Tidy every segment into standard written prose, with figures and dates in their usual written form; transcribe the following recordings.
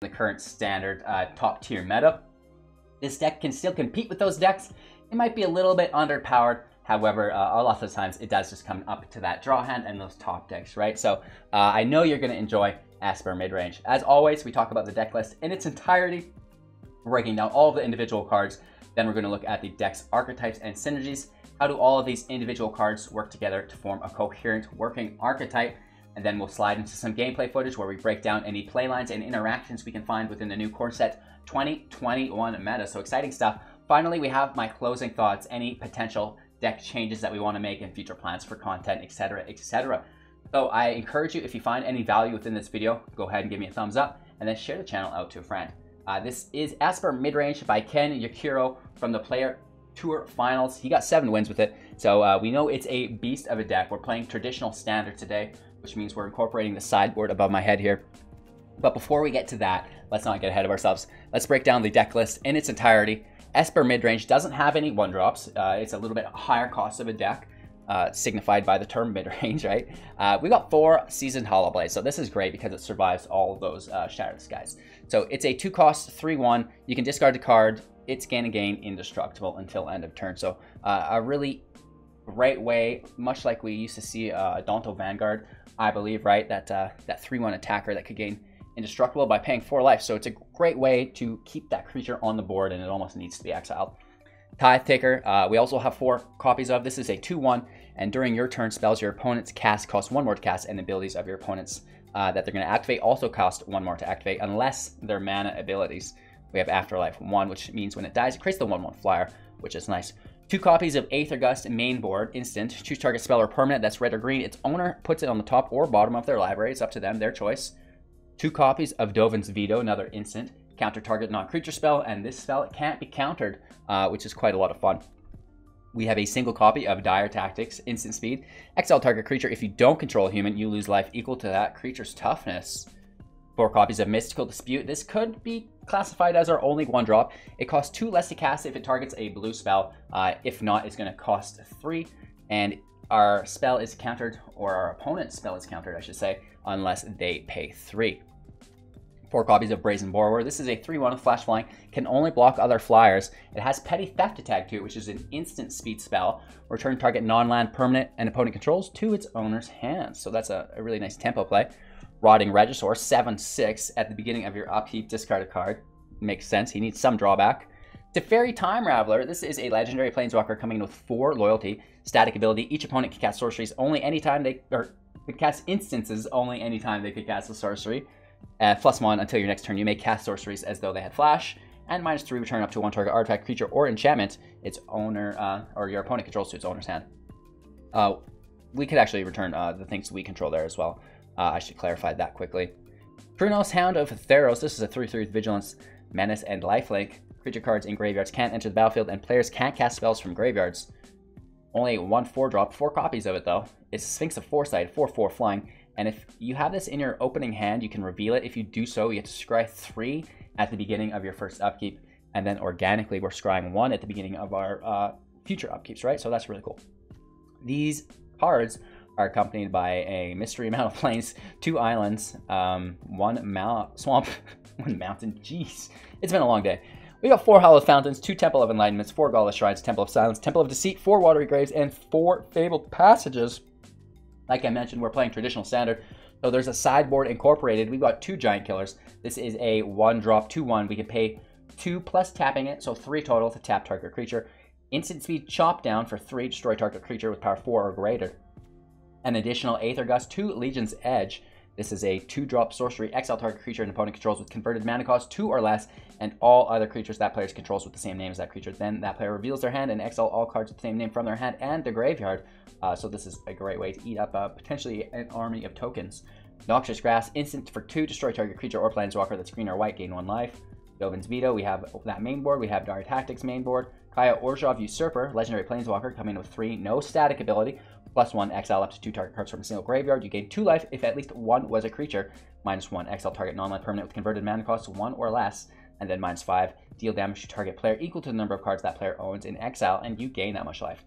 the current standard top tier meta. This deck can still compete with those decks. It might be a little bit underpowered. However, a lot of the times it does just come up to that draw hand and those top decks, right? So I know you're going to enjoy Esper Midrange. As always, we talk about the deck list in its entirety, breaking down all of the individual cards. Then we're going to look at the deck's archetypes and synergies. How do all of these individual cards work together to form a coherent working archetype? And then we'll slide into some gameplay footage where we break down any playlines and interactions we can find within the new core set 2021 meta. So exciting stuff. Finally, we have my closing thoughts, any potential deck changes that we want to make and future plans for content, etc., etc. So I encourage you, if you find any value within this video, go ahead and give me a thumbs up and then share the channel out to a friend. This is Esper Midrange by Ken Yakiro from the Player Tour Finals. He got 7 wins with it, so we know it's a beast of a deck. We're playing traditional standard today, which means we're incorporating the sideboard above my head here. But before we get to that, let's not get ahead of ourselves. Let's break down the deck list in its entirety. Esper Midrange doesn't have any 1-drops. It's a little bit higher cost of a deck, signified by the term midrange, right? We got 4 Seasoned Hallowblade, so this is great because it survives all of those Shattered Skies. So it's a 2-cost 3/1. You can discard the card. It's gain indestructible until end of turn. So a really great way, much like we used to see Donto Vanguard, I believe, right? That 3/1 attacker that could gain indestructible by paying 4 life. So it's a great way to keep that creature on the board, and it almost needs to be exiled. Tithe Taker, we also have 4 copies of. This is a 2/1, and during your turn, spells your opponent's cast cost 1 more to cast, and abilities of your opponents that they're going to activate also cost 1 more to activate, unless they're mana abilities. We have Afterlife 1, which means when it dies, it creates the 1/1 flyer, which is nice. 2 copies of Aether Gust main board, instant. Choose target spell or permanent that's red or green. Its owner puts it on the top or bottom of their library. It's up to them, their choice. 2 copies of Dovin's Veto, another instant. Counter target non-creature spell, and this spell it can't be countered, which is quite a lot of fun. We have a single copy of Dire Tactics, instant speed. Exile target creature. If you don't control a human, you lose life equal to that creature's toughness. 4 copies of Mystical Dispute. This could be classified as our only 1-drop. It costs 2 less to cast if it targets a blue spell. If not, it's going to cost 3. And our spell is countered, or our opponent's spell is countered, I should say, unless they pay 3. 4 copies of Brazen Borrower. This is a 3/1 with flash flying. Can only block other flyers. It has Petty Theft Attack to it, which is an instant speed spell. Return target non-land permanent and opponent controls to its owner's hands. So that's a really nice tempo play. Rotting Regisaur, 7/6. At the beginning of your upkeep, discard a card. Makes sense. He needs some drawback. Teferi Time Raveler. This is a legendary planeswalker coming in with 4 loyalty. Static ability. Each opponent can cast sorceries only anytime they... or could cast instances only anytime they could cast a sorcery. +1 until your next turn. You may cast sorceries as though they had flash. And -3, return up to 1 target artifact, creature, or enchantment its owner or your opponent controls to its owner's hand. We could actually return the things we control there as well. I should clarify that quickly. Kunoros, Hound of Athreos. This is a 3/3 with Vigilance, Menace, and Lifelink. Creature cards in graveyards can't enter the battlefield, and players can't cast spells from graveyards. Only 1 4-drop, 4 copies of it though. It's Sphinx of Foresight, 4/4 flying. And if you have this in your opening hand, you can reveal it. If you do so, you have to scry 3 at the beginning of your first upkeep. And then organically, we're scrying 1 at the beginning of our future upkeeps, right? So that's really cool. These cards are accompanied by a mystery amount of plains, 2 islands, 1 swamp, 1 mountain. Jeez, it's been a long day. We got 4 Hallowed Fountains, 2 Temple of Enlightenments, 4 Godless Shrines, Temple of Silence, Temple of Deceit, 4 Watery Graves, and 4 Fabled Passages. Like I mentioned, we're playing traditional standard, so there's a sideboard incorporated. We've got 2 Giant Killers. This is a 1-drop 2/1. We can pay 2 plus tapping it, so 3 total to tap target creature. Instant speed chop down for 3, destroy target creature with power 4 or greater. An additional Aether Gust, 2 Legion's Edge. This is a 2-drop sorcery, exile target creature and opponent controls with converted mana cost 2 or less, and all other creatures that player controls with the same name as that creature. Then that player reveals their hand and exile all cards with the same name from their hand and the graveyard. So this is a great way to eat up potentially an army of tokens. Noxious Grass, instant for 2, destroy target creature or planeswalker that's green or white, gain 1 life. Dovin's Veto, we have that main board. We have Dire Tactics main board. Kaya Orzhov Usurper, legendary planeswalker, coming with 3, no static ability. +1, exile up to 2 target cards from a single graveyard. You gain 2 life if at least 1 was a creature. -1, exile target non-land permanent with converted mana cost 1 or less. And then -5, deal damage to target player equal to the number of cards that player owns in exile, and you gain that much life.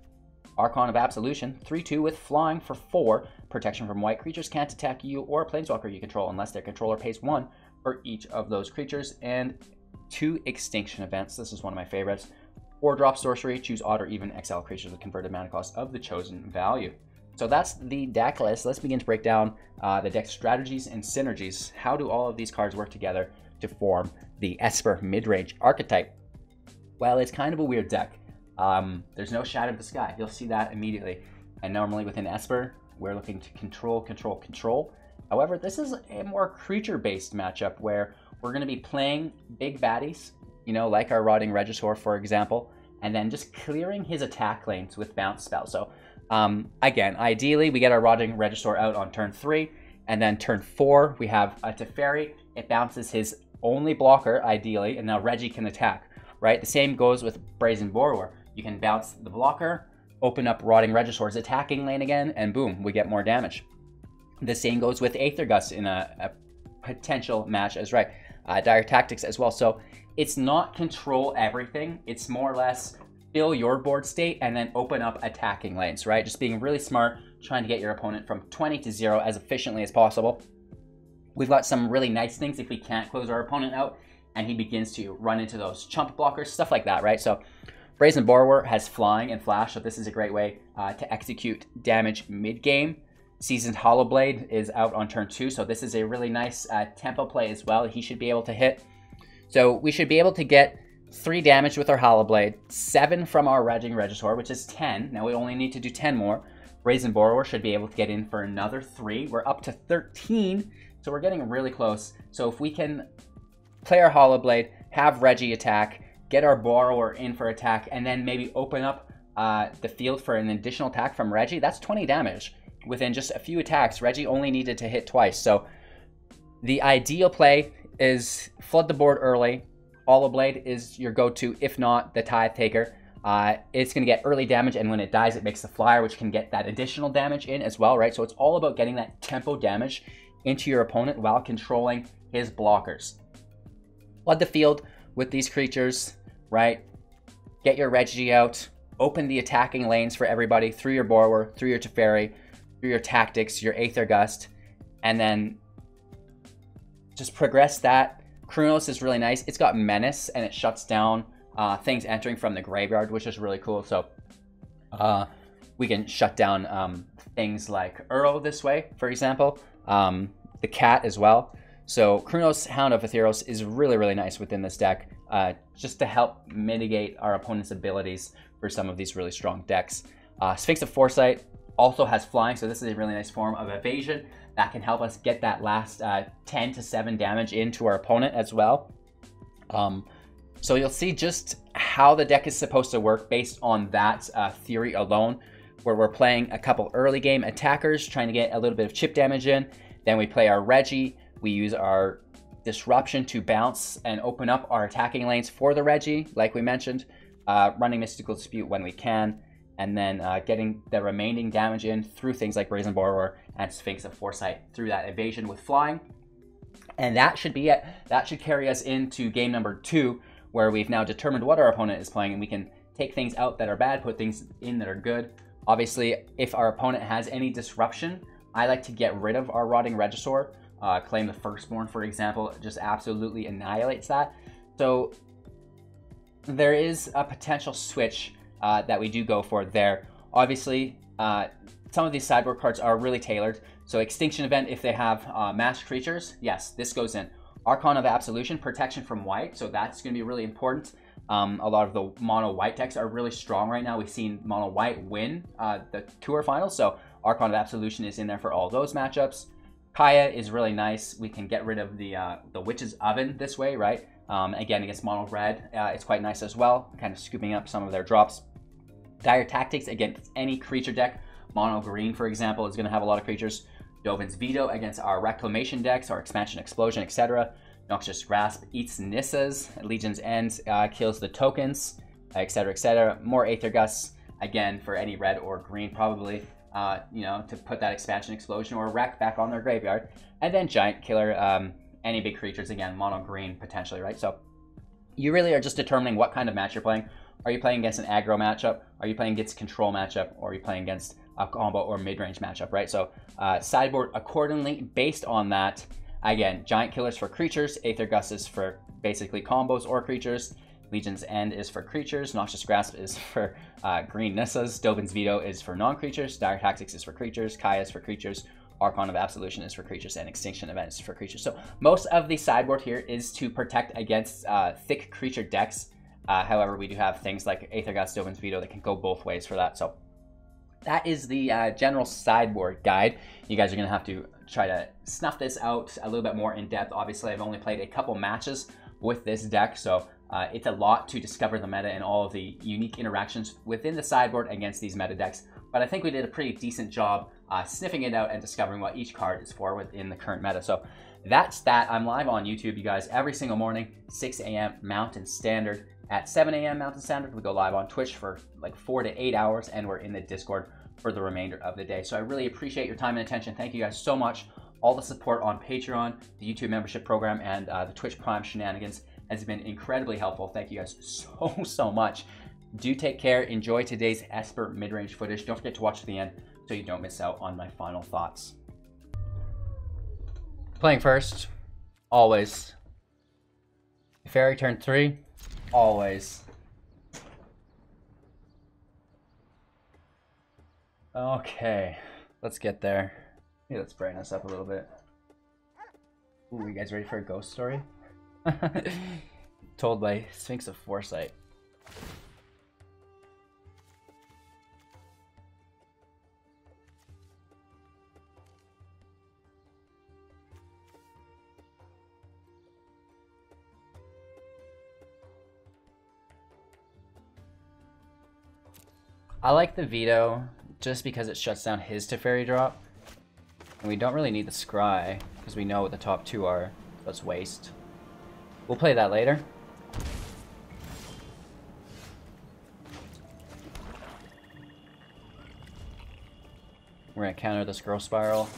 Archon of Absolution, 3/2 with flying for 4. Protection from white creatures can't attack you or a planeswalker you control unless their controller pays 1. for each of those creatures, and 2 extinction events. This is one of my favorites. 4-drop sorcery, choose odd or even exile creatures with converted mana cost of the chosen value. So that's the deck list. Let's begin to break down the deck strategies and synergies. How do all of these cards work together to form the Esper Midrange archetype? Well, it's kind of a weird deck. There's no Shadow of the Sky. You'll see that immediately. And normally within Esper, we're looking to control, control, control. However, this is a more creature-based matchup where we're going to be playing big baddies, you know, like our Rotting Regisaur, for example, and then just clearing his attack lanes with bounce spells. So, again, ideally, we get our Rotting Regisaur out on turn 3, and then turn 4, we have a Teferi. It bounces his only blocker, ideally, and now Reggie can attack, right? The same goes with Brazen Borrower. You can bounce the blocker, open up Rotting Regisaur's attacking lane again, and boom, we get more damage. The same goes with Aether Gust in a potential match as right. Dire Tactics as well. So it's not control everything. It's more or less fill your board state and then open up attacking lanes, right? Just being really smart, trying to get your opponent from 20 to 0 as efficiently as possible. We've got some really nice things if we can't close our opponent out and he begins to run into those chump blockers, stuff like that, right? So Brazen Borrower has flying and flash, so this is a great way to execute damage mid-game. Seasoned Hallowblade is out on turn 2, so this is a really nice tempo play as well. He should be able to hit. So we should be able to get 3 damage with our Hallowblade, 7 from our Rotting Regisaur, which is 10. Now we only need to do 10 more. Brazen Borrower should be able to get in for another 3. We're up to 13, so we're getting really close. So if we can play our Hallowblade, have Reggie attack, get our Borrower in for attack, and then maybe open up the field for an additional attack from Reggie, that's 20 damage. Within just a few attacks, Reggie only needed to hit twice. So the ideal play is flood the board early. Hallowblade is your go-to, if not the Tithe Taker. It's going to get early damage, and when it dies, it makes the flyer, which can get that additional damage in as well, right? So it's all about getting that tempo damage into your opponent while controlling his blockers. Flood the field with these creatures, right? Get your Reggie out. Open the attacking lanes for everybody through your Borrower, through your Teferi, through your Tactics, your Aether Gust, and then just progress that. Kunoros is really nice. It's got Menace, and it shuts down things entering from the graveyard, which is really cool. So we can shut down things like Uro this way, for example. The cat as well. So Kunoros, Hound of Athreos is really, really nice within this deck, just to help mitigate our opponent's abilities for some of these really strong decks. Sphinx of Foresight also has flying, so this is a really nice form of evasion that can help us get that last 10 to 7 damage into our opponent as well. So you'll see just how the deck is supposed to work based on that theory alone, where we're playing a couple early game attackers, trying to get a little bit of chip damage in. Then we play our Reggie. We use our Disruption to bounce and open up our attacking lanes for the Reggie, like we mentioned. Running Mystical Dispute when we can. And then getting the remaining damage in through things like Brazen Borrower and Sphinx of Foresight through that evasion with flying. And that should be it. That should carry us into game number 2, where we've now determined what our opponent is playing, and we can take things out that are bad, put things in that are good. Obviously, if our opponent has any disruption, I like to get rid of our Rotting Regisaur. Claim the Firstborn, for example, just absolutely annihilates that. So there is a potential switch that we do go for there. Obviously, some of these sideboard cards are really tailored. So Extinction Event, if they have masked creatures, yes, this goes in. Archon of Absolution, protection from white, so that's going to be really important. A lot of the mono white decks are really strong right now. We've seen mono white win the tour finals, so Archon of Absolution is in there for all those matchups. Kaya is really nice. We can get rid of the Witch's Oven this way, right? Again, against mono red, it's quite nice as well, kind of scooping up some of their drops. Dire Tactics, against any creature deck. Mono green, for example, is going to have a lot of creatures. Dovin's Veto against our Reclamation decks, our Expansion Explosion, etc. Noxious Grasp eats Nissas. Legion's End kills the tokens, etc., etc. More Aether Gusts, again, for any red or green, probably, you know, to put that Expansion Explosion or Wreck back on their graveyard. And then Giant Killer, any big creatures, again, mono green, potentially, right? So you really are just determining what kind of match you're playing. Are you playing against an aggro matchup? Are you playing against control matchup? Or are you playing against a combo or mid-range matchup, right? So sideboard accordingly based on that. Again, Giant Killers for creatures, Aether Gust is for basically combos or creatures, Legion's End is for creatures, Noxious Grasp is for green Nissas, Dovin's Veto is for non-creatures, Dire Tactics is for creatures, Kaya is for creatures, Archon of Absolution is for creatures, and Extinction Event is for creatures. So most of the sideboard here is to protect against thick creature decks. However, we do have things like Aether Gust, Dovin's Veto that can go both ways for that. So that is the general sideboard guide. You guys are going to have to try to snuff this out a little bit more in depth. Obviously, I've only played a couple matches with this deck, so it's a lot to discover the meta and all of the unique interactions within the sideboard against these meta decks. But I think we did a pretty decent job sniffing it out and discovering what each card is for within the current meta. So that's that. I'm live on YouTube, you guys, every single morning, 6 a.m. Mountain Standard. At 7 a.m. Mountain Standard, we go live on Twitch for like 4 to 8 hours, and we're in the Discord for the remainder of the day. So I really appreciate your time and attention. Thank you guys so much. All the support on Patreon, the YouTube membership program, and the Twitch Prime shenanigans has been incredibly helpful. Thank you guys so much. Do take care. Enjoy today's Esper Midrange footage. Don't forget to watch to the end so you don't miss out on my final thoughts. Playing first, always. Fairy turn 3, always. Okay, let's get there. Maybe let's brighten us up a little bit. Ooh, you guys ready for a ghost story? Told by Sphinx of Foresight. I like the Veto just because it shuts down his Teferi drop. And we don't really need the Scry because we know what the top two are. Let's waste. We'll play that later. We're gonna counter this Growth Spiral.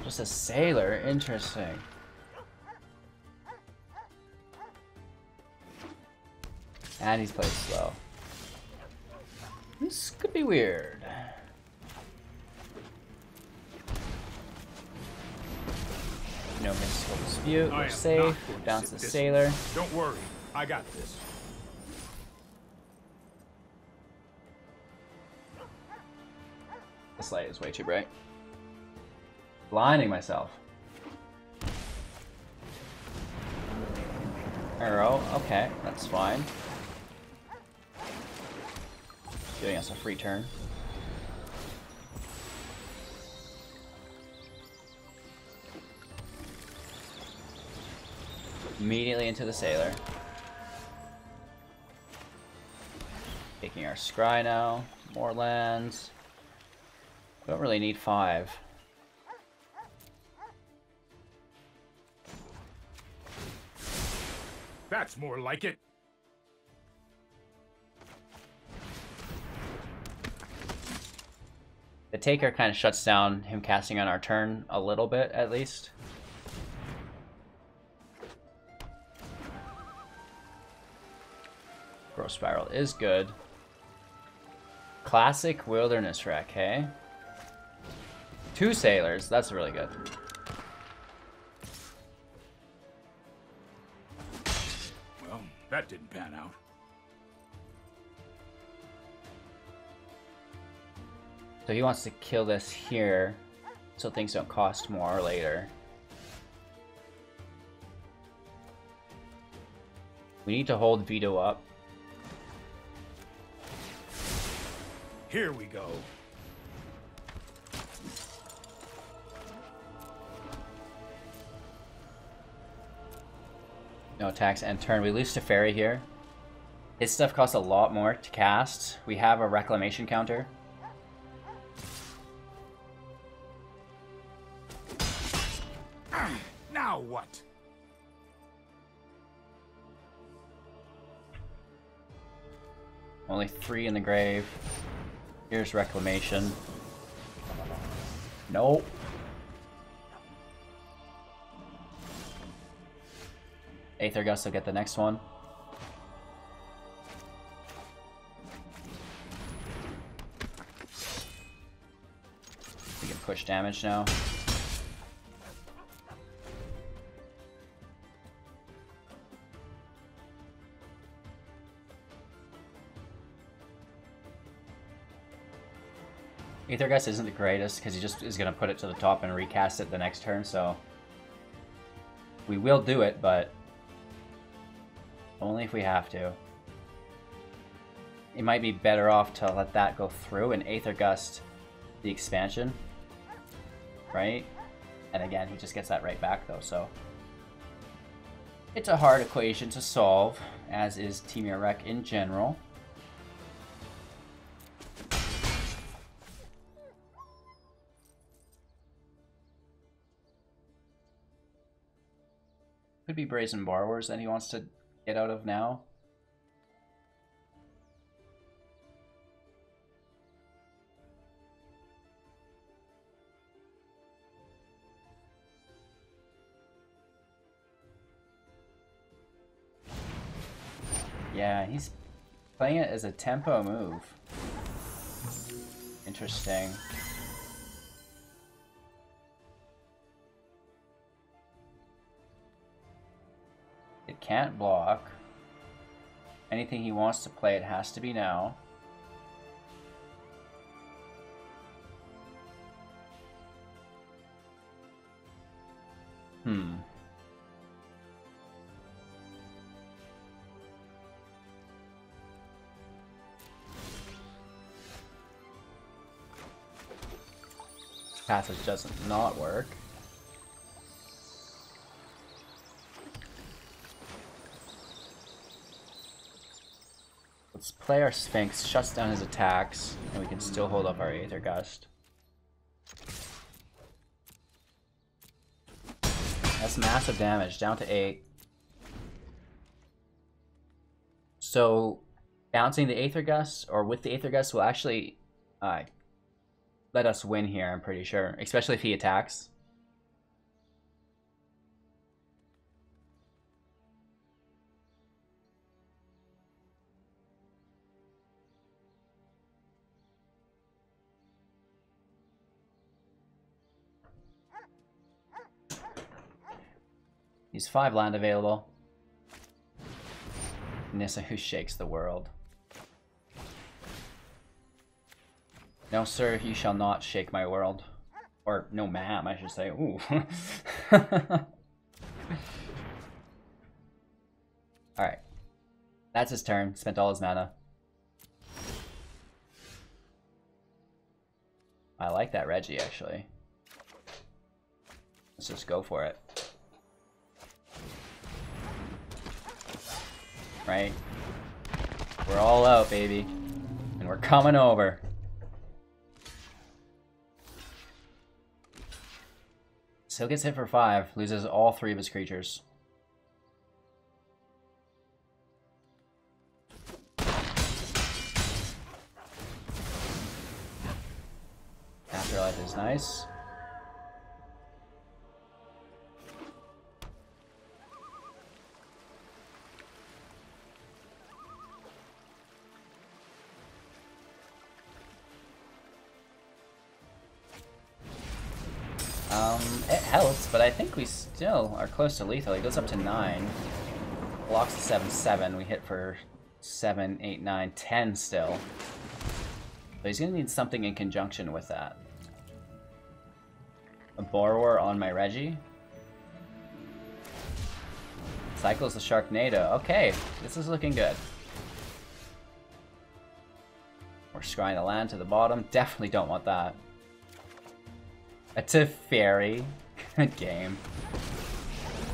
Just a Sailor, interesting. And he's played slow. This could be weird. No mystical dispute. We're safe. Bounce the Sailor. Don't worry, I got this. This light is way too bright. Blinding myself. Arrow. Okay, that's fine. Giving us a free turn. Immediately into the Sailor. Taking our Scry now. More lands. We don't really need 5. That's more like it. The Taker kind of shuts down him casting on our turn a little bit, at least. Growth Spiral is good. Classic Wilderness Wreck, hey? 2 Sailors, that's really good. Well, that didn't pan out. So he wants to kill this here, so things don't cost more later. We need to hold Veto up. Here we go. No attacks and turn. We lose to Fairy here. His stuff costs a lot more to cast. We have a Reclamation counter. Now what? Only 3 in the grave. Here's Reclamation. Nope. Aether Gust will get the next one. We can push damage now. Aether Gust isn't the greatest because he just is going to put it to the top and recast it the next turn, so we will do it, but only if we have to. It might be better off to let that go through and Aether Gust the expansion, right? And again, he just gets that right back though, so it's a hard equation to solve, as is Temur Rec in general. Could be Brazen Borrowers that he wants to get out of now. Yeah, he's playing it as a tempo move. Interesting. It can't block. Anything he wants to play, it has to be now. Passage doesn't not work. Let's play our Sphinx, shuts down his attacks, and we can still hold up our Aether Gust. That's massive damage, down to 8. So, bouncing the Aether Gust, or with the Aether Gust, will actually let us win here, I'm pretty sure. Especially if he attacks. He's 5 land available. Nissa, who shakes the world. No, sir, you shall not shake my world. Or, no, ma'am, I should say. Ooh. Alright. That's his turn. Spent all his mana. I like that Reggie, actually. Let's just go for it. Right? We're all out, baby. And we're coming over. Still gets hit for 5, loses all 3 of his creatures. Afterlife is nice. It helps, but I think we still are close to lethal. He goes up to 9. Blocks to 7/7. We hit for 7, 8, 9, 10 still. So he's gonna need something in conjunction with that. A Borrower on my Reggie. Cycles the Sharknado. Okay, this is looking good. We're scrying the land to the bottom. Definitely don't want that. It's a fairy. Good game.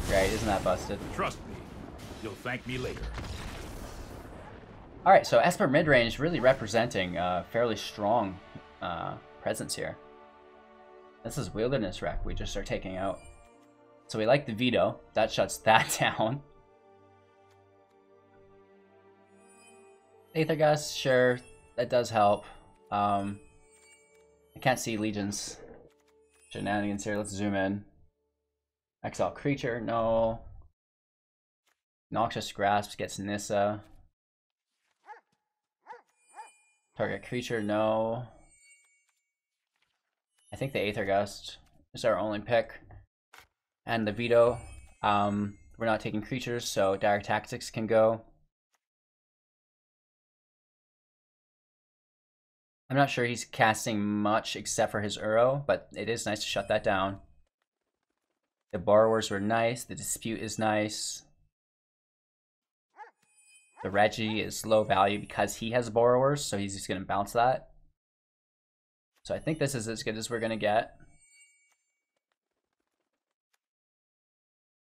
Great, isn't that busted? Trust me, you'll thank me later. Alright, so Esper Midrange really representing a fairly strong presence here. This is Wilderness Wreck we just are taking out. So we like the Veto. That shuts that down. Aether Gust, sure. That does help. I can't see Legion's shenanigans here. Let's zoom in. Exile creature, no. Noxious Grasp gets Nissa. Target creature, no. I think the Aether Gust is our only pick. And the Veto. We're not taking creatures, so Dire Tactics can go. I'm not sure he's casting much except for his Uro, but it is nice to shut that down. The Borrowers were nice. The Dispute is nice. The Regi is low value because he has Borrowers, so he's just going to bounce that. So I think this is as good as we're going to get.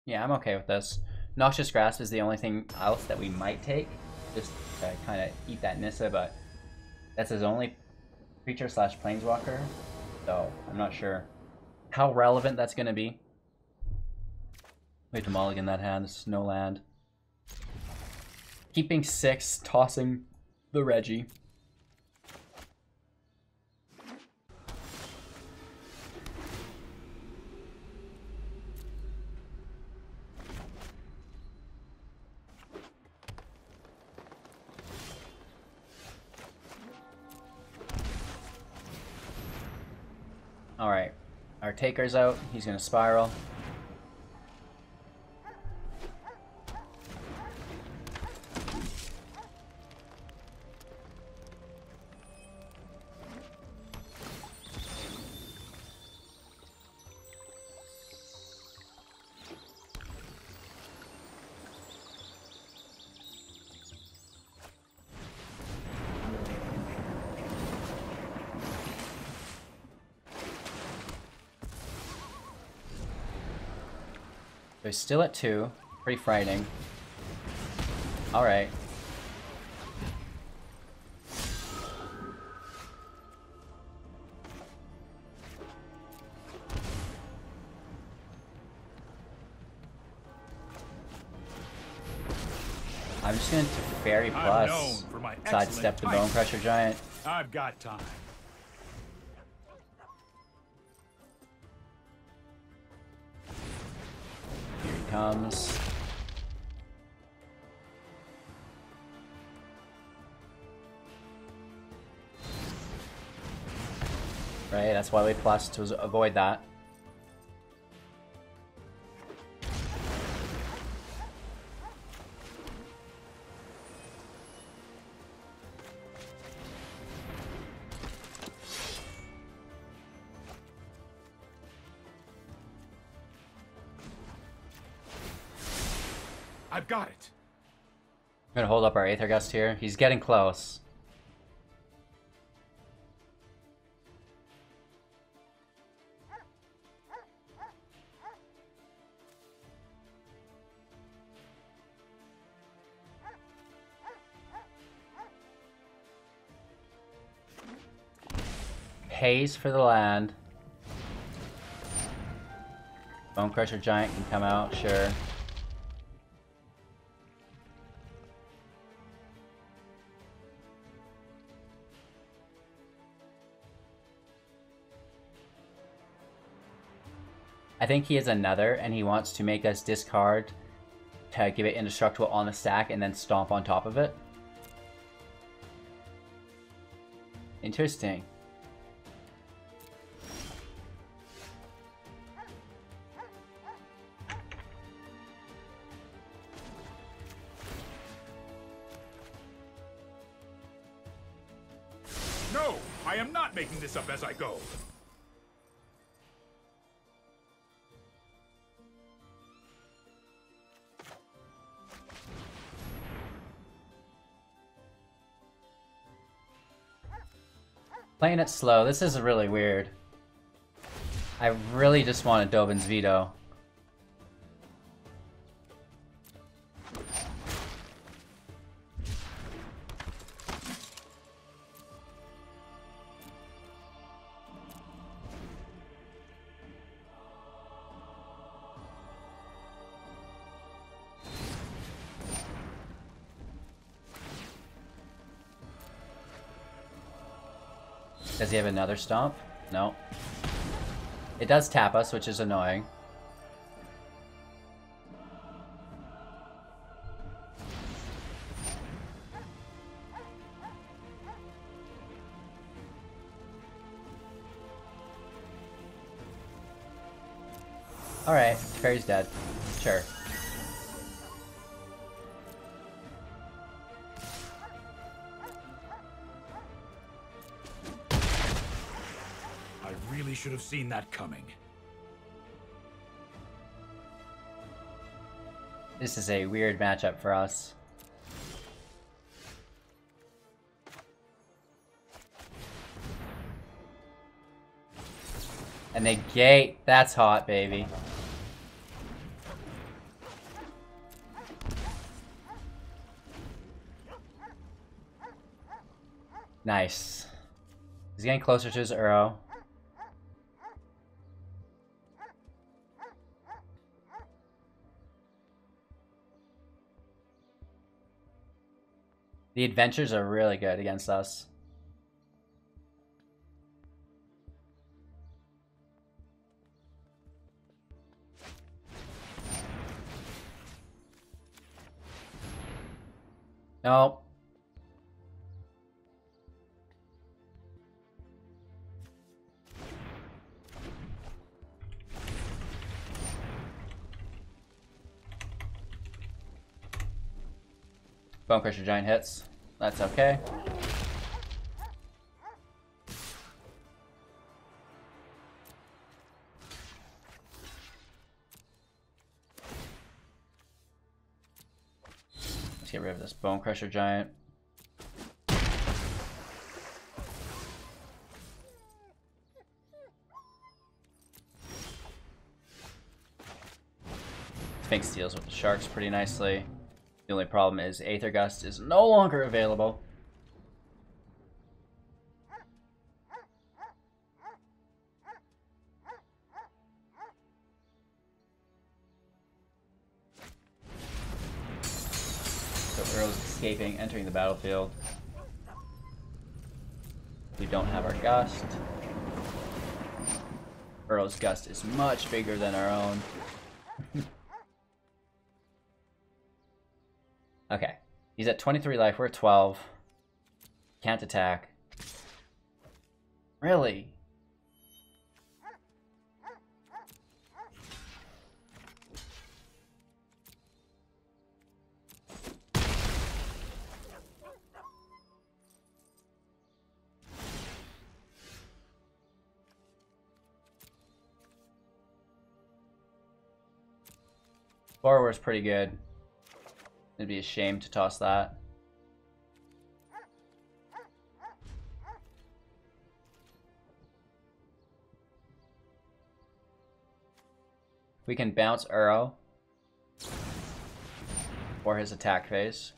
Yeah, I'm okay with this. Noxious Grasp is the only thing else that we might take, just to kind of eat that Nissa, but that's his only creature slash planeswalker, so I'm not sure how relevant that's going to be. We have to mulligan that hand. This is no land. Keeping 6, tossing the Regi. Alright, our Taker's out. He's going to spiral. They're still at 2. Pretty frightening. Alright. I'm just going to Fairy Plus sidestep the Bone Crusher Giant. I've got time. Comes. Right, that's why we plus to avoid that. I've got it. I'm gonna hold up our Aether Gust here. He's getting close. Pays for the land. Bone Crusher Giant can come out, sure. I think he has another, and he wants to make us discard to give it indestructible on the stack and then stomp on top of it. Interesting. No, I am not making this up as I go. Playing it slow, this is really weird. I really just wanted Dovin's Veto. Does he have another stomp? No. It does tap us, which is annoying. Alright, Fairy's dead. Sure. really should have seen that coming. This is a weird matchup for us. And they gate. That's hot, baby. Nice. He's getting closer to his arrow. The adventures are really good against us. No. Bone Crusher Giant hits. That's okay. Let's get rid of this Bone Crusher Giant. Sphinx deals with the sharks pretty nicely. The only problem is Aether Gust is no longer available. So Earl's escaping, entering the battlefield. We don't have our Gust. Earl's Gust is much bigger than our own. Okay, he's at 23 life, we're at 12. Can't attack. Really? Borrower's pretty good. It'd be a shame to toss that. We can bounce Uro for his attack phase.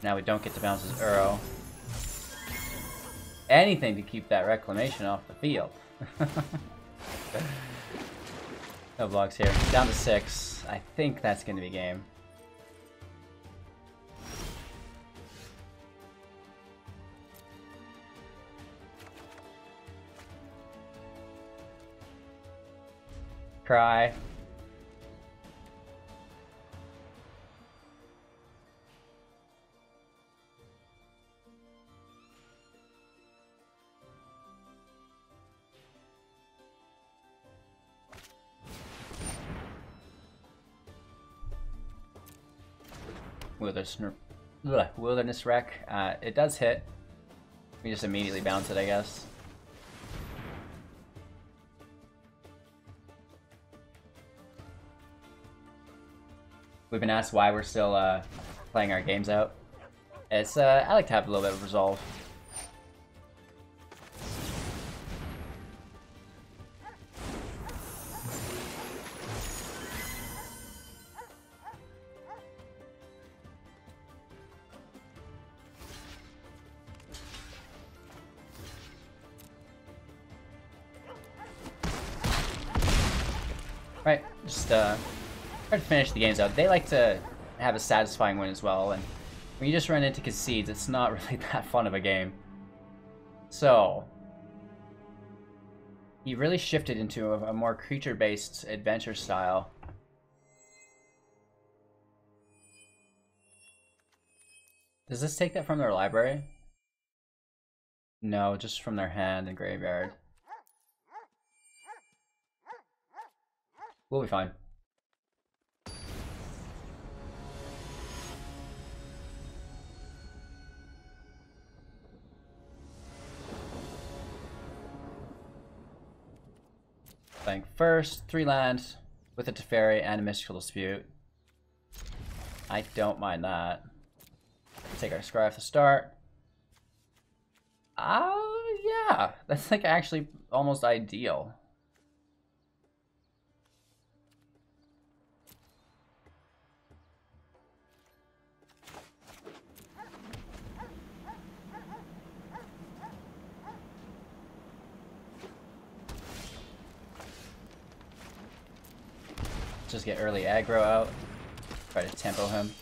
Now we don't get to bounce his Uro. Anything to keep that Reclamation off the field. No blocks here. Down to 6. I think that's going to be game. Cry. Wilderness Wreck. It does hit. We just immediately bounce it, I guess. We've been asked why we're still playing our games out. It's I like to have a little bit of resolve. Right, just try to finish the games out. They like to have a satisfying win as well, and When you just run into concedes, it's not really that fun of a game. So, he really shifted into a more creature-based adventure style. Does this take that from their library? No, just from their hand and graveyard. We'll be fine. Playing first, 3 lands with a Teferi and a Mystical Dispute. I don't mind that. Take our Scry off the start. Yeah, that's like actually almost ideal. Just get early aggro out. Try to tempo him.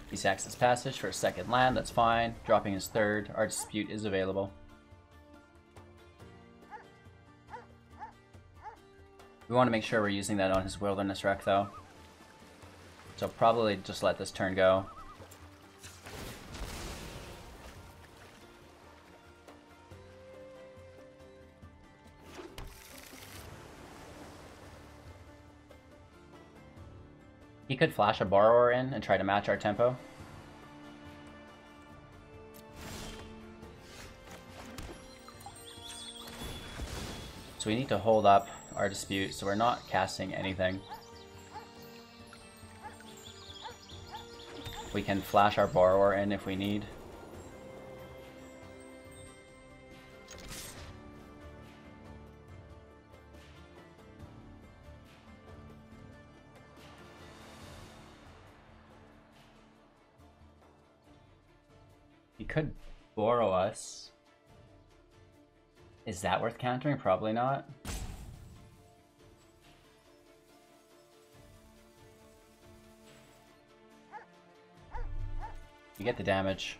He sacks his passage for a second land, that's fine. Dropping his third, our dispute is available. We want to make sure we're using that on his Wilderness Wreck though. So probably just let this turn go. He could flash a Borrower in and try to match our tempo. So we need to hold up our dispute so we're not casting anything. We can flash our Borrower in if we need. He could borrow us. Is that worth countering? Probably not. You get the damage.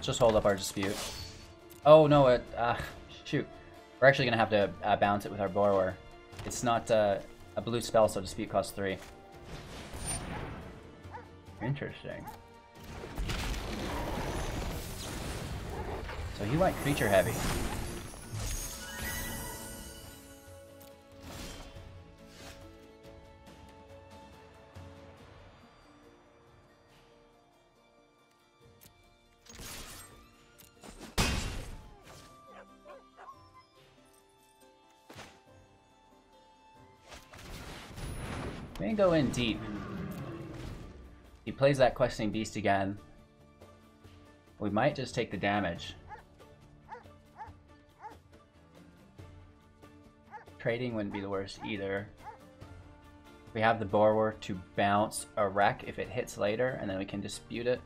Just hold up our dispute. Oh no, shoot. We're actually gonna have to bounce it with our Borrower. It's not a blue spell, so dispute costs 3. Interesting. So he went creature heavy. We can go in deep. He plays that Questing Beast again. We might just take the damage. Trading wouldn't be the worst either. We have the Borrower to bounce a wreck if it hits later, and then we can dispute it.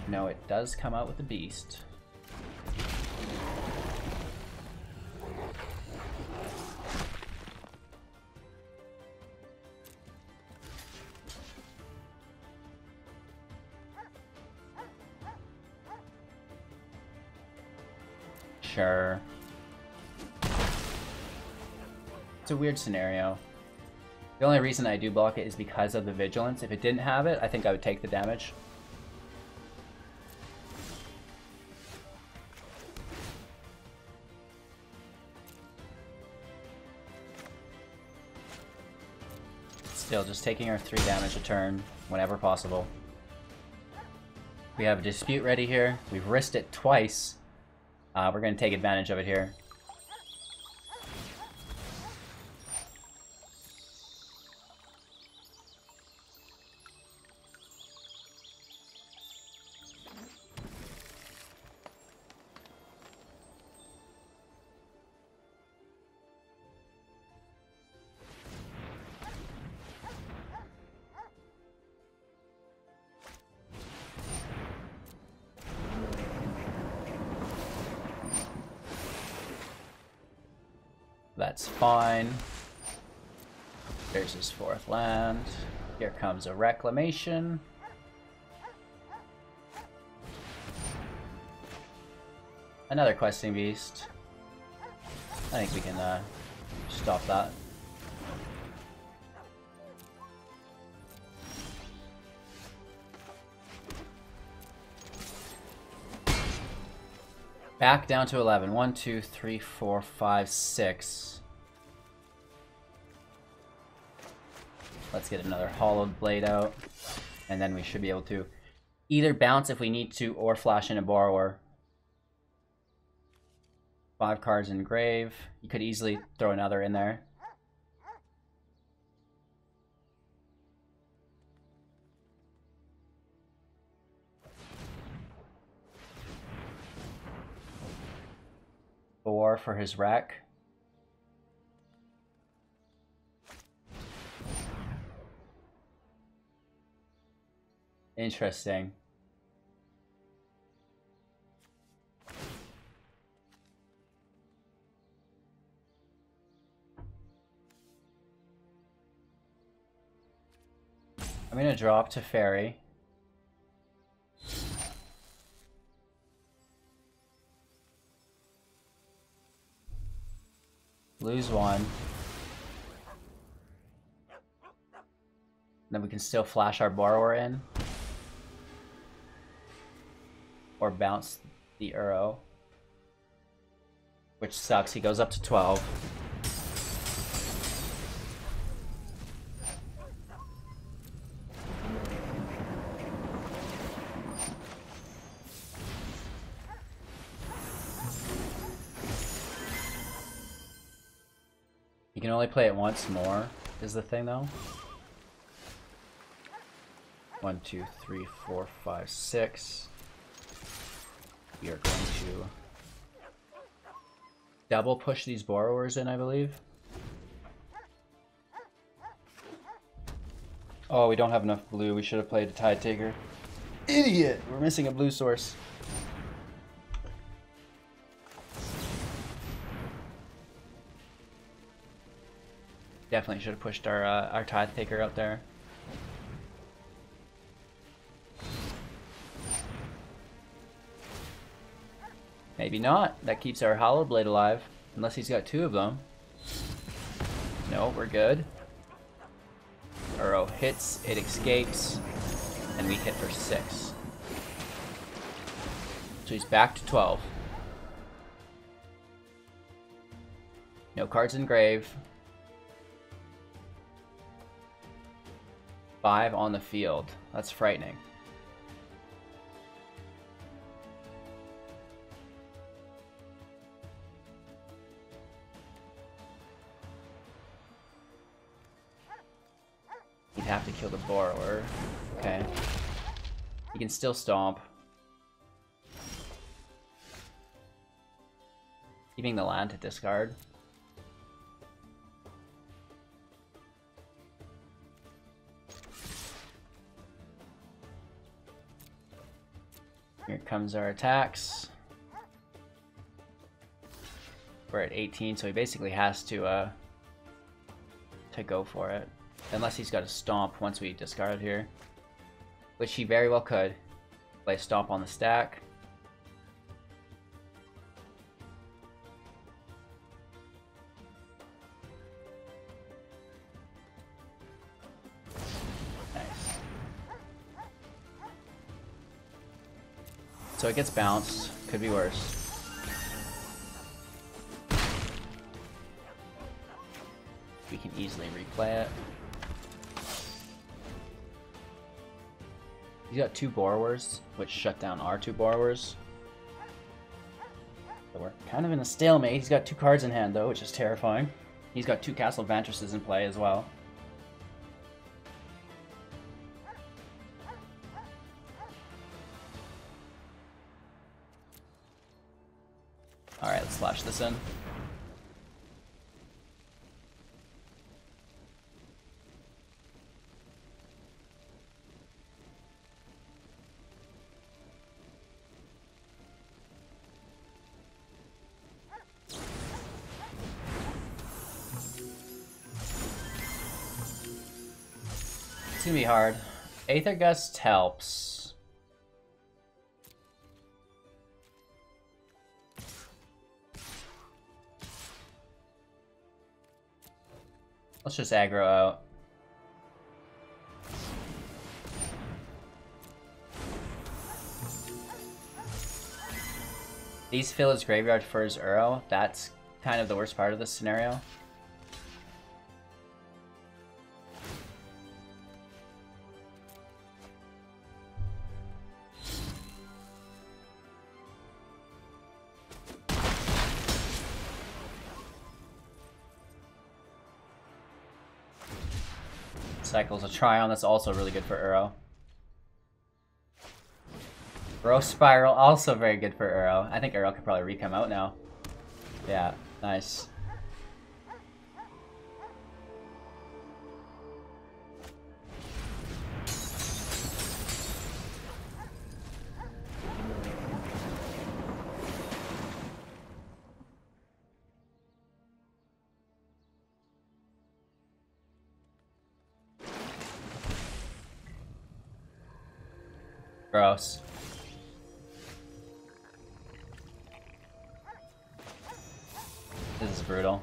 No, it does come out with the Beast. Sure. It's a weird scenario. The only reason I do block it is because of the Vigilance. If it didn't have it, I think I would take the damage. Still just taking our 3 damage a turn whenever possible. We have a dispute ready here. We've risked it twice. We're going to take advantage of it here. That's fine. There's his 4th land. Here comes a reclamation. Another questing beast. I think we can stop that. Back down to 11. 1, 2, 3, 4, 5, 6. Let's get another Hallowed Blade out. And then we should be able to either bounce if we need to or flash in a Borrower. 5 cards in grave. You could easily throw another in there. Four for his wreck. Interesting. I'm gonna drop to Fairy. Lose 1. Then we can still flash our Borrower in. Or bounce the Uro. Which sucks, he goes up to 12. You can only play it once more, is the thing though. 1, 2, 3, 4, 5, 6. We are going to double push these Borrowers in, I believe. Oh, we don't have enough blue. We should have played a Tide Taker. Idiot! We're missing a blue source. Definitely should have pushed our Tide Taker out there. Maybe not. That keeps our Hallowed Blade alive. Unless he's got 2 of them. No, we're good. Uro hits, it escapes, and we hit for 6. So he's back to 12. No cards in grave. 5 on the field. That's frightening. He'd have to kill the Borrower. Okay. He can still stomp. Keeping the land to discard. Here comes our attacks. We're at 18, so he basically has to go for it. Unless he's got a stomp once we discard here. Which he very well could. Play stomp on the stack. Nice. So it gets bounced. Could be worse. We can easily replay it. He's got 2 Borrowers, which shut down our 2 Borrowers. So we're kind of in a stalemate. He's got 2 cards in hand, though, which is terrifying. He's got 2 Castle Vantresses in play as well. Alright, let's slash this in. It's gonna be hard. Aether Gust helps. Let's just aggro out. These fill his graveyard for his Uro. That's kind of the worst part of this scenario. Cycles a Tryon, that's also really good for Uro. Growth Spiral, also very good for Uro. I think Uro could probably re-come out now. Yeah, nice. Gross. This is brutal.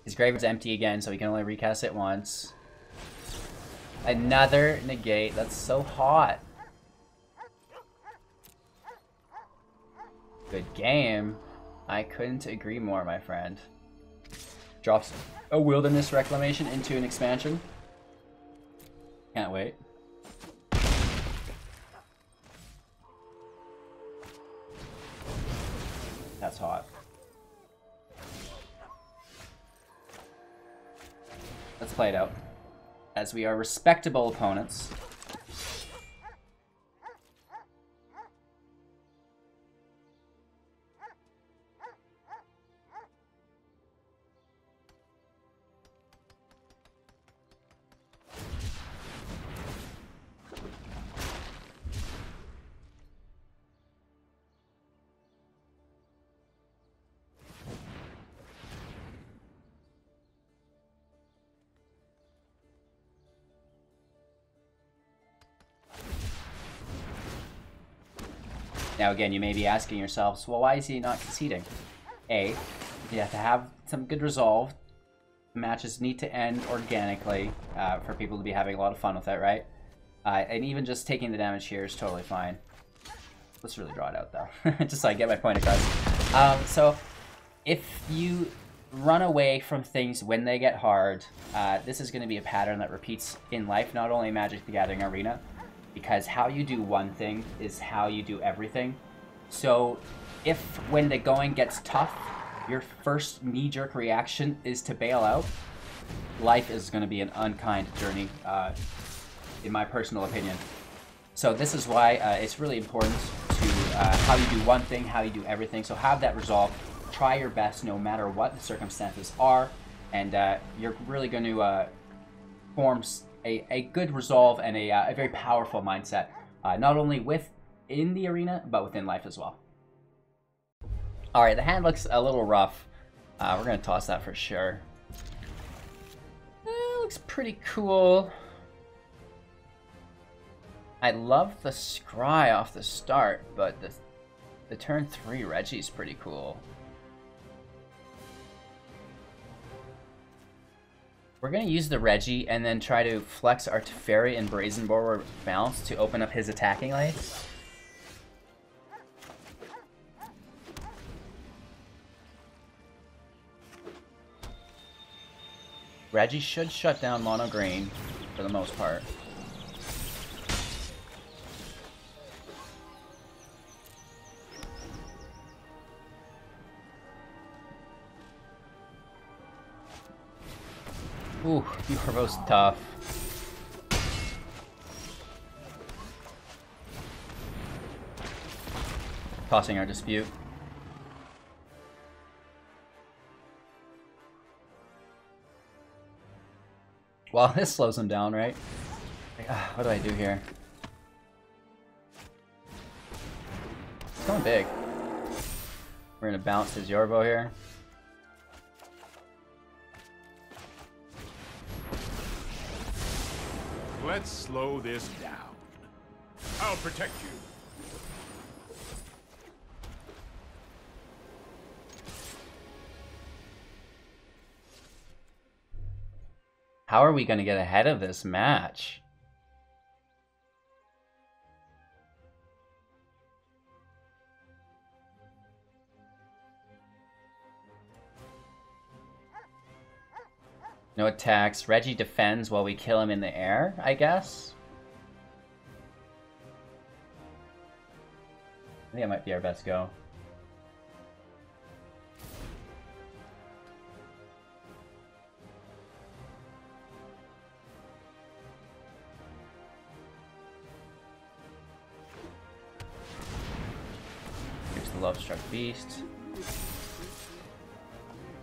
His graveyard's empty again, so he can only recast it once. Another negate. That's so hot. Good game. I couldn't agree more, my friend. Drops a Wilderness Reclamation into an expansion. Can't wait. That's hot. Let's play it out. As we are respectable opponents. Now again, you may be asking yourselves, well, why is he not conceding? A, you have to have some good resolve. Matches need to end organically for people to be having a lot of fun with it, right? And even just taking the damage here is totally fine. Let's really draw it out though, just so I get my point across. So, if you run away from things when they get hard, this is going to be a pattern that repeats in life, not only Magic the Gathering Arena, because how you do one thing is how you do everything. So if when the going gets tough, your first knee-jerk reaction is to bail out, life is going to be an unkind journey, in my personal opinion. So this is why it's really important to how you do one thing, how you do everything. So have that resolve, try your best no matter what the circumstances are, and you're really going to form a good resolve and a very powerful mindset, not only within the arena, but within life as well. Alright, the hand looks a little rough. We're going to toss that for sure. Looks pretty cool. I love the Scry off the start, but the turn 3 Reggie's pretty cool. We're going to use the Reggie and then try to flex our Teferi and Brazen Borrower balance to open up his attacking lane. Reggie should shut down mono green for the most part. Ooh, Yorvo's tough. Tossing our dispute. Well, this slows him down, right? Like, what do I do here? It's going big. We're gonna bounce his Yorvo here. Let's slow this down. I'll protect you. How are we gonna get ahead of this match? No attacks. Reggie defends while we kill him in the air, I guess? I think that might be our best go. Here's the Love-Struck Beast.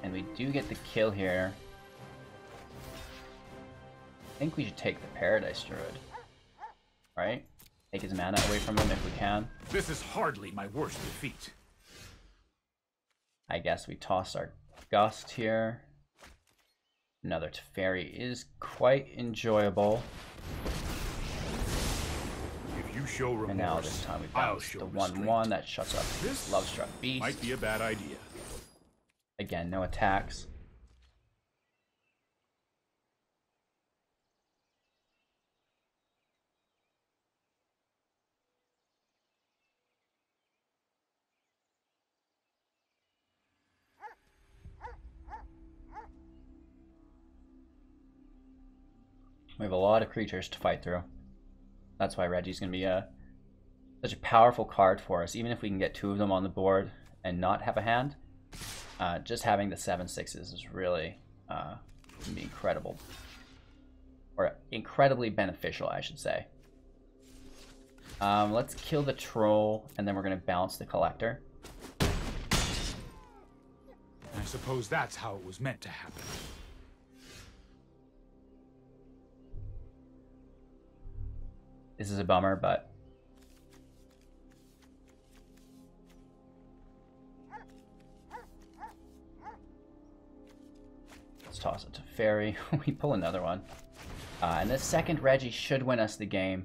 And we do get the kill here. I think we should take the Paradise Druid. Right? Take his mana away from him if we can. This is hardly my worst defeat. I guess we toss our Gust here. Another Teferi is quite enjoyable. If you show remorse, And now this time we bounce the 1/1 that shuts up this Love-Struck Beast. Might be a bad idea. Again, no attacks. We have a lot of creatures to fight through. That's why Reggie's going to be such a powerful card for us. Even if we can get 2 of them on the board and not have a hand, just having the 7/6s is really going to be incredible. Or incredibly beneficial, I should say. Let's kill the Troll, and then we're going to bounce the Collector. I suppose that's how it was meant to happen. This is a bummer, but let's toss it to Fairy. We pull another one. And this second Reggie should win us the game.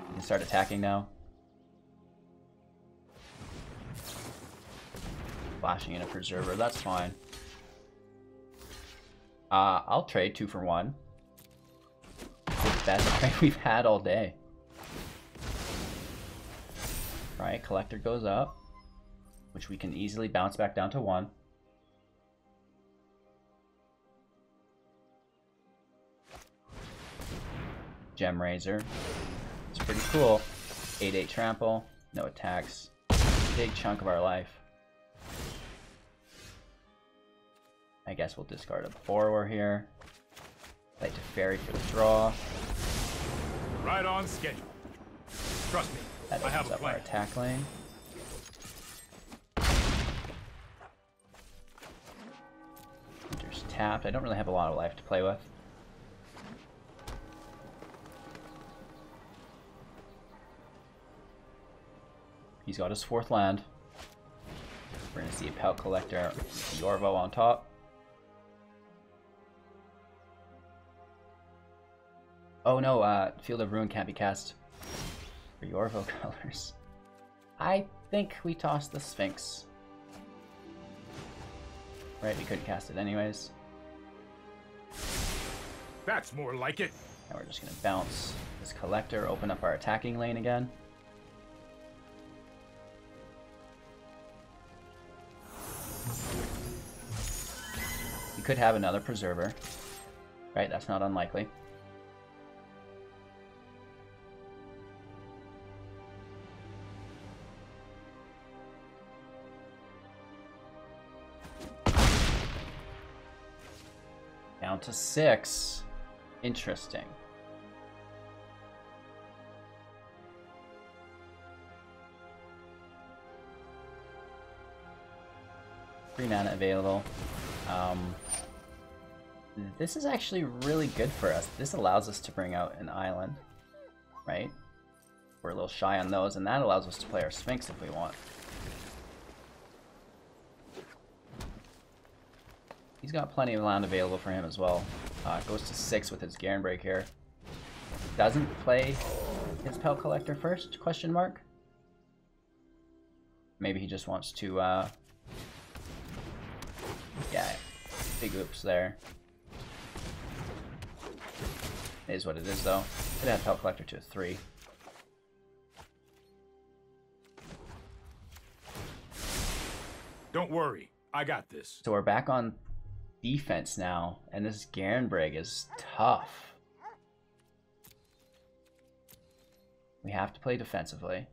We can start attacking now. Flashing in a Preserver, that's fine. I'll trade 2 for 1. The best trade we've had all day. Right, Collector goes up, which we can easily bounce back down to 1. Gem Razor. It's pretty cool. 8/8 trample, no attacks. Big chunk of our life. I guess we'll discard a Borrower here. Play to Fairy for the draw. Right on schedule. Trust me, That I have opens a up our plan. attack lane. Hunter's tapped. I don't really have a lot of life to play with. He's got his 4th land. We're going to see a Pout Collector, Yorvo on top. Oh no, Field of Ruin can't be cast for Yorvo colors. I think we tossed the Sphinx. Right, we couldn't cast it anyways. That's more like it. Now we're just going to bounce this Collector, open up our attacking lane again. We could have another Preserver. Right, that's not unlikely. Down to 6. Interesting. Free mana available. This is actually really good for us. This allows us to bring out an island, right? We're a little shy on those, and that allows us to play our Sphinx if we want. He's got plenty of land available for him as well. Goes to 6 with his Garen Break here. Doesn't play his Pel Collector first? Question mark. Maybe he just wants to. Yeah, big oops there. It is what it is, though. Could have Pel Collector to a 3. Don't worry, I got this. So we're back on defense now, and this Garen Break is tough. We have to play defensively.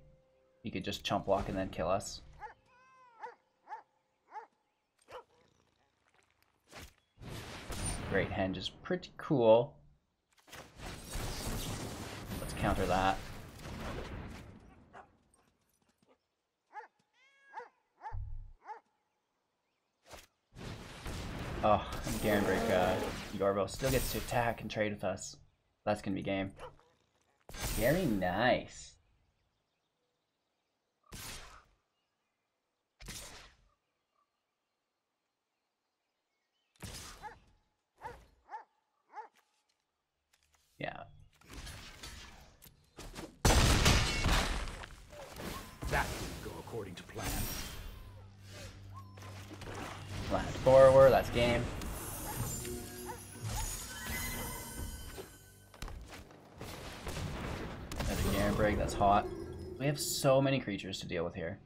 He could just chump block and then kill us. Great Henge is pretty cool. Let's counter that. Oh, and Garen Break Yorbo still gets to attack and trade with us. That's gonna be game. Very nice. Yeah. That didn't go according to plan. Last borrower, that's game. Another Garen Break, that's hot. We have so many creatures to deal with here.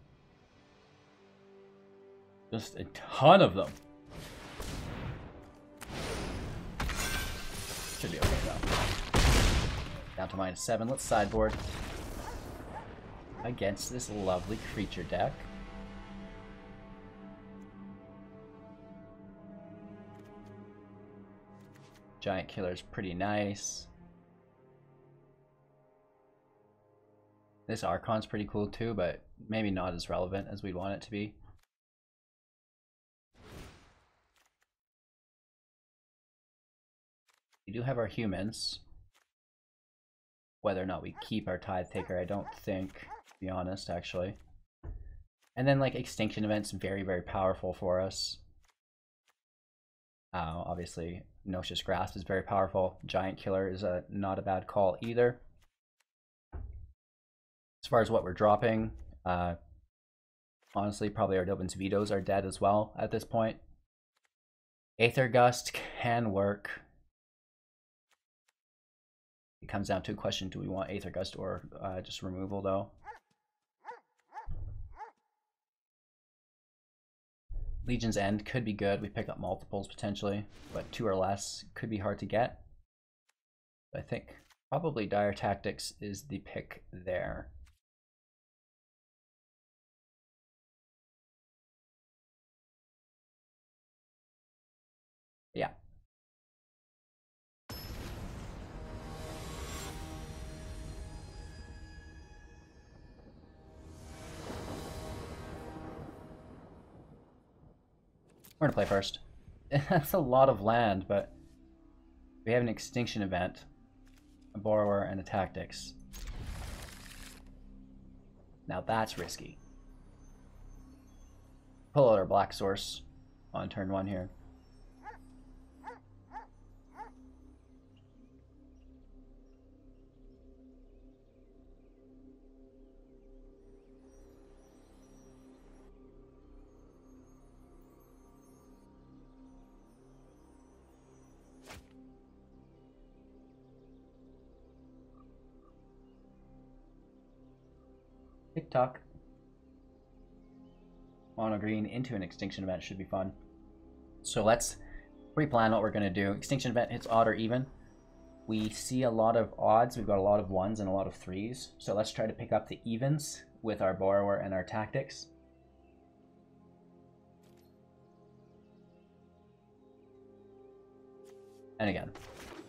Just a ton of them. Should be okay though. Down to -7, let's sideboard. Against this lovely creature deck. Giant Killer's pretty nice. This Archon's pretty cool too, but maybe not as relevant as we'd want it to be. We do have our humans. Whether or not we keep our Tithe Taker, I don't think, to be honest, actually. And then like Extinction Event's very, very powerful for us. Obviously, Noxious Grasp is very powerful. Giant Killer is not a bad call either. As far as what we're dropping, honestly, probably our Dovin's Vetoes are dead as well at this point. Aether Gust can work. It comes down to a question, do we want Aether Gust or just removal though? Legion's End could be good. We pick up multiples potentially, but 2 or less could be hard to get. I think probably Dire Tactics is the pick there. Yeah. We're gonna play first. That's a lot of land, but we have an Extinction Event, a Borrower, and a Tactics. Now that's risky. Pull out our Black Source on turn 1 here. TikTok. Mono green into an Extinction Event should be fun. So let's pre-plan what we're going to do. Extinction Event hits odd or even. We see a lot of odds. We've got a lot of 1s and a lot of 3s. So let's try to pick up the evens with our Borrower and our Tactics. And again,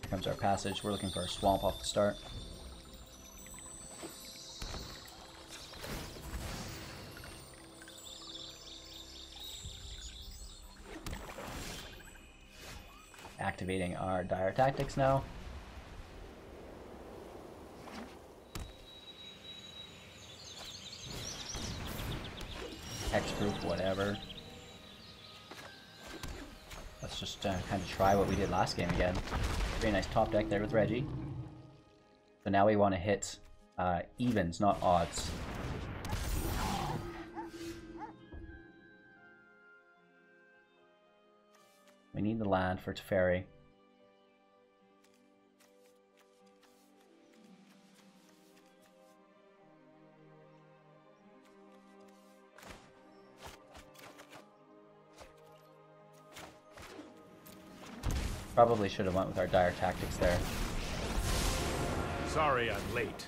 here comes our passage. We're looking for a swamp off the start. Activating our dire tactics now. Hexproof, whatever. Let's just kind of try what we did last game again. Very nice top deck there with Reggie. So now we want to hit evens, not odds. We need the land for Teferi. Probably should have went with our dire tactics there. Sorry I'm late.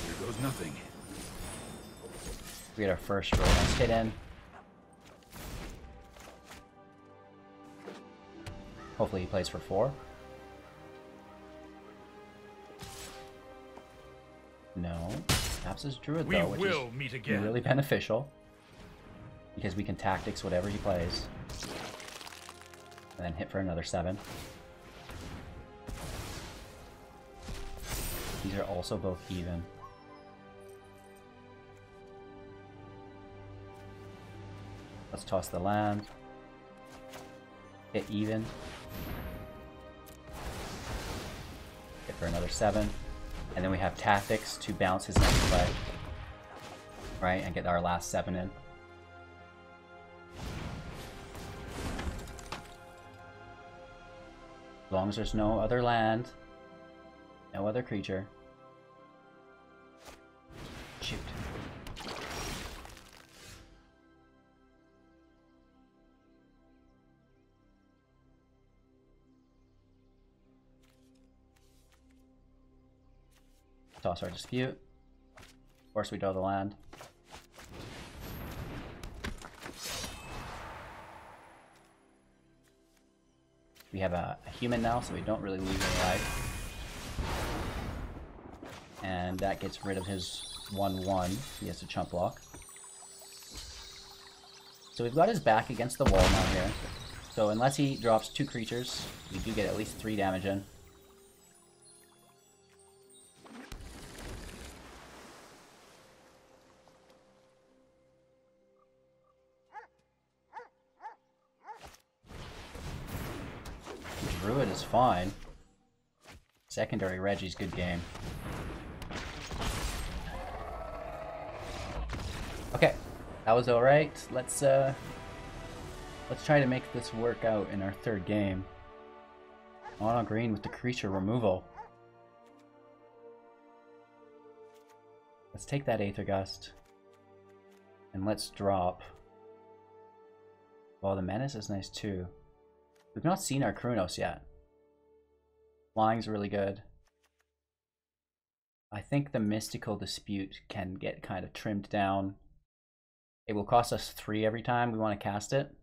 Here goes nothing. We get our first really nice hit in. Hopefully he plays for 4. No. Perhaps his Druid though, which is really beneficial. Because we can tactics whatever he plays. And then hit for another 7. These are also both even. Let's toss the land. Hit even. Hit for another 7. And then we have tactics to bounce his next play. Right, and get our last 7 in. As long as there's no other land, no other creature. Shoot. Toss our dispute. Of course we draw the land. We have a human now, so we don't really lose any life. And that gets rid of his 1/1. He has to chump block. So we've got his back against the wall now here. So unless he drops 2 creatures, we do get at least 3 damage in. Druid is fine. Secondary Reggie's good game. Okay, that was alright. Let's try to make this work out in our 3rd game. Mono green with the creature removal. Let's take that Aether Gust. And let's drop. Well, the Menace is nice too. We've not seen our Kunoros yet. Flying's really good. I think the Mystical Dispute can get kind of trimmed down. It will cost us 3 every time we want to cast it.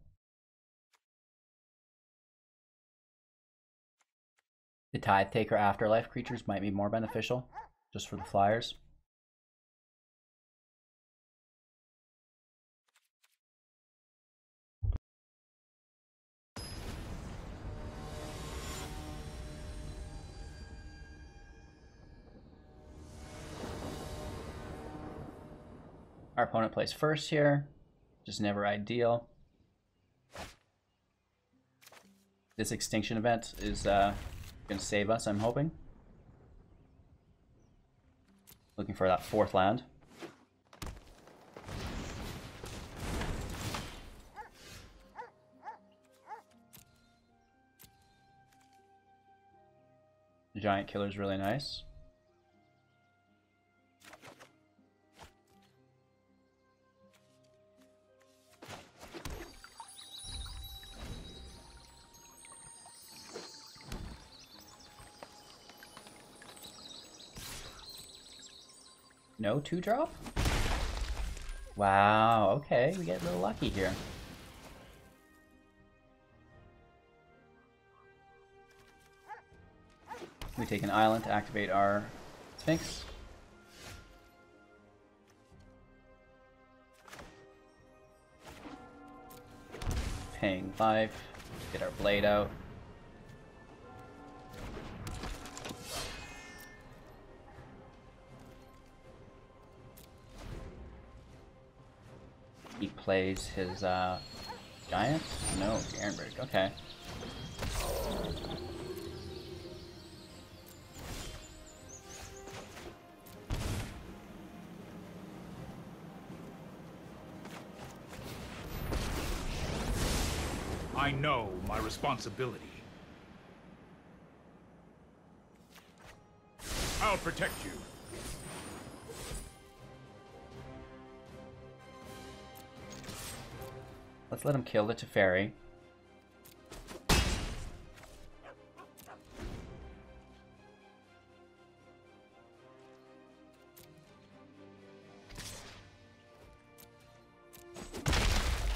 The Tithe Taker Afterlife creatures might be more beneficial, just for the flyers. Our opponent plays first here, just never ideal. This extinction event is going to save us, I'm hoping. Looking for that 4th land. The Giant Killer is really nice. No 2-drop? Wow, okay, we get a little lucky here. We take an island to activate our Sphinx. Paying life. Get our blade out. He plays his giant? No, Ehrenberg. Okay. I know my responsibility. I'll protect you. Let's let him kill the Teferi.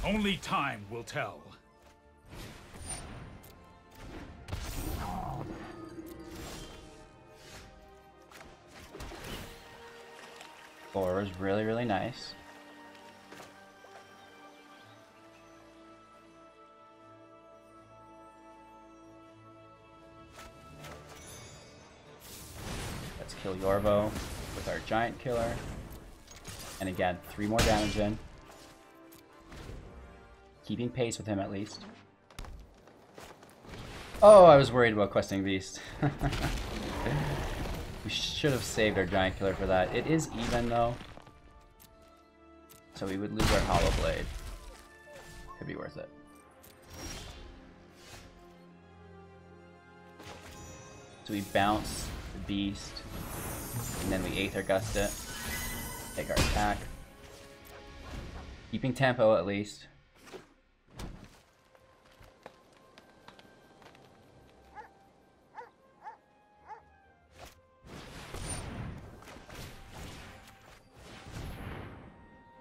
Only time will tell. Borrower is really, really nice. Let's kill Yorvo with our giant killer. And again, 3 more damage in. Keeping pace with him at least. Oh, I was worried about questing Beast. We should have saved our giant killer for that. It is even though. So we would lose our Hallowblade. Could be worth it. So we bounce the Beast. And then we Aether Gust it. Take our attack. Keeping tempo at least.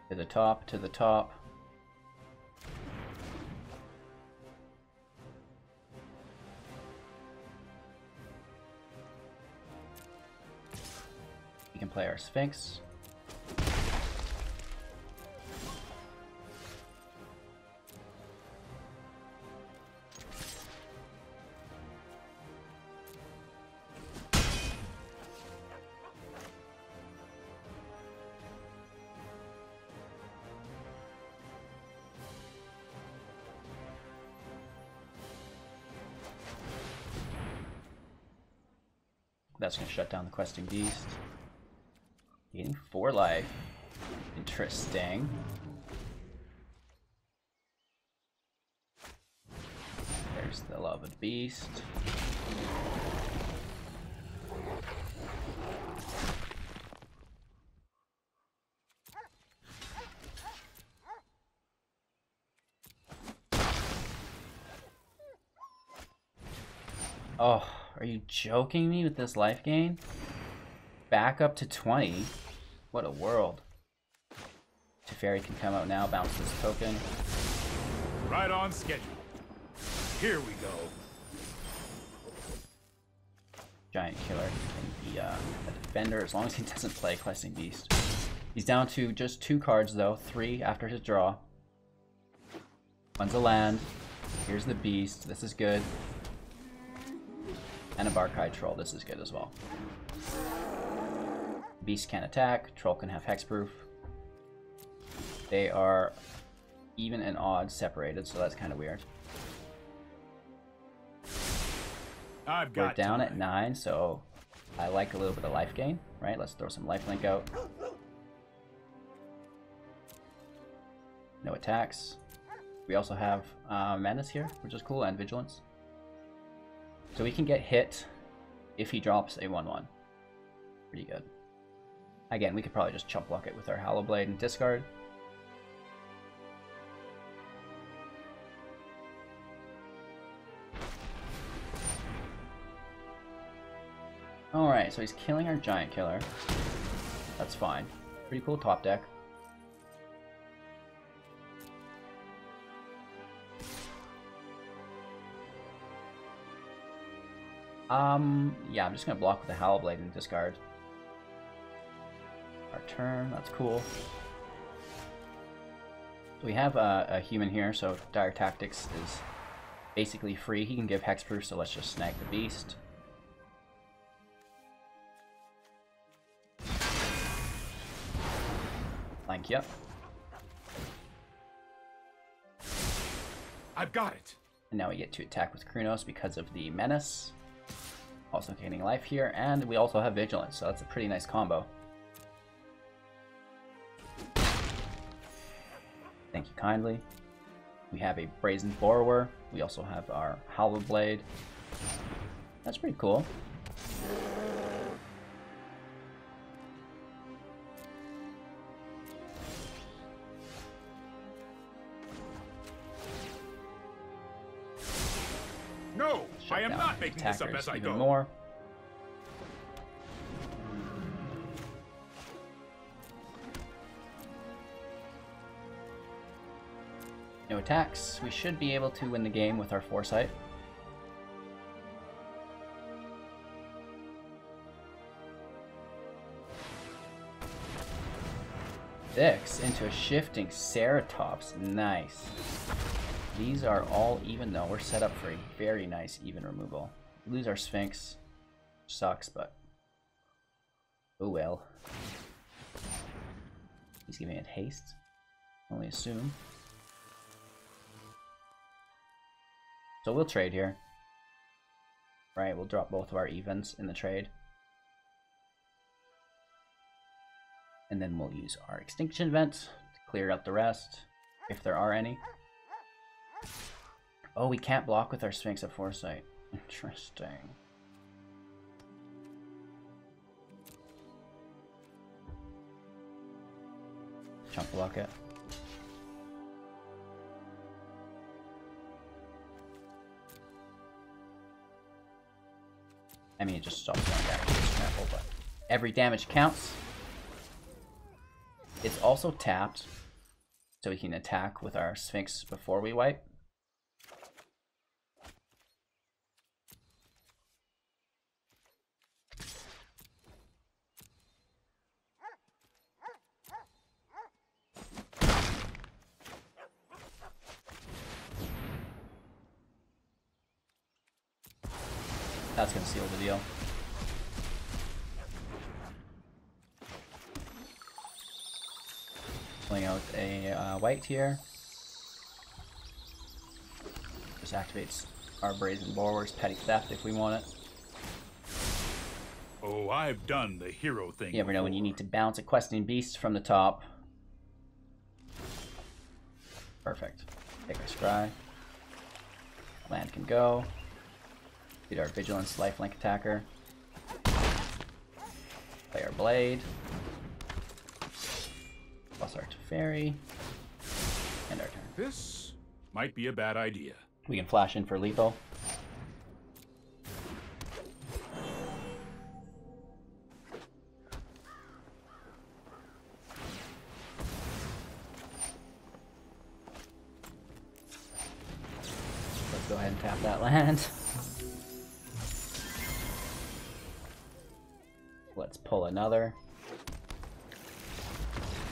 To the top, to the top. We can play our Sphinx. That's going to shut down the questing beast. Gaining 4 life. Interesting. There's the Lava Beast. Oh, are you joking me with this life gain? Back up to 20. What a world. Teferi can come out now, bounce this token. Right on schedule. Here we go. Giant killer can be a defender as long as he doesn't play Questing Beast. He's down to just 2 cards though, 3 after his draw. One's a land. Here's the Beast. This is good. And a Barkai Troll. This is good as well. Beast can attack. Troll can have hexproof. They are even and odd separated, so that's kind of weird. We're down at 9, so I like a little bit of life gain, right? Let's throw some lifelink out. No attacks. We also have Menace here, which is cool, and Vigilance. So we can get hit if he drops a 1/1. Pretty good. Again, we could probably just chump block it with our Hallowblade and discard. Alright, so he's killing our giant killer. That's fine. Pretty cool top deck. Yeah, I'm just gonna block with the Hallowblade and discard. Our turn, that's cool. So we have a human here, so Dire Tactics is basically free. He can give hexproof, so let's just snag the beast. Thank you. I've got it. And now we get to attack with Kunoros because of the menace. Also gaining life here, and we also have vigilance, so that's a pretty nice combo. Thank you kindly. We have a Brazen Borrower. We also have our Hallowblade. That's pretty cool. No, I am not making this up as I go. More. No attacks. We should be able to win the game with our foresight. Six into a shifting Ceratops. Nice. These are all even though we're set up for a very nice even removal. We lose our Sphinx. Sucks, but oh well. He's giving it haste. Only assume. So we'll trade here. Right, we'll drop both of our evens in the trade. And then we'll use our extinction event to clear out the rest, if there are any. Oh, we can't block with our Sphinx of Foresight. Interesting. Chunk block it. I mean, it just stops one damage, it's careful, but every damage counts. It's also tapped, so we can attack with our Sphinx before we wipe. That's gonna seal the deal. Pulling out a white here. Just activates our Brazen Borrower's Petty Theft if we want it. Oh, I've done the hero thing. You never know when you need to bounce a Questing Beast from the top. Perfect. Take our Scry. Land can go. Beat our Vigilance Lifelink attacker. Play our Blade. Plus our Teferi. And our turn. This might be a bad idea. We can flash in for lethal. Let's go ahead and tap that land. Let's pull another.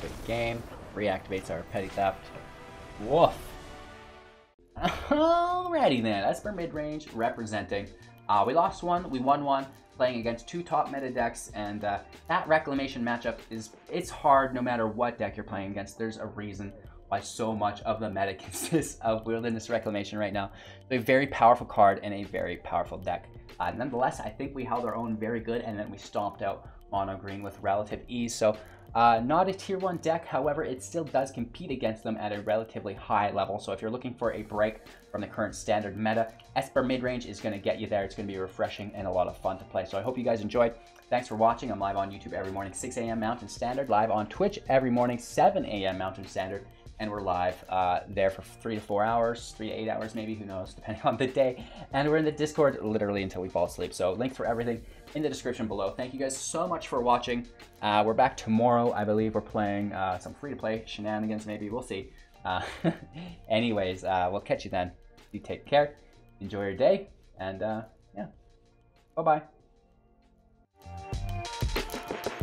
Good game. Reactivates our Petty Theft. Woof. Alrighty then. Esper Midrange representing. We lost one, we won one, playing against two top meta decks, and that Reclamation matchup it's hard no matter what deck you're playing against. There's a reason why so much of the meta consists of Wilderness Reclamation right now. A very powerful card and a very powerful deck. Nonetheless, I think we held our own very good, and then we stomped out mono green with relative ease. So not a tier 1 deck, however, it still does compete against them at a relatively high level. So if you're looking for a break from the current standard meta, Esper Midrange is going to get you there. It's going to be refreshing and a lot of fun to play. So I hope you guys enjoyed. Thanks for watching. I'm live on YouTube every morning, 6 a.m. Mountain Standard, live on Twitch every morning, 7 a.m. Mountain Standard. And we're live there for 3 to 4 hours, 3 to 8 hours maybe, who knows, depending on the day. And we're in the Discord literally until we fall asleep. So links for everything in the description below. Thank you guys so much for watching. We're back tomorrow. I believe we're playing some free-to-play shenanigans maybe. We'll see. Anyways, we'll catch you then. You take care. Enjoy your day. And yeah. Bye-bye.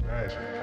Magic.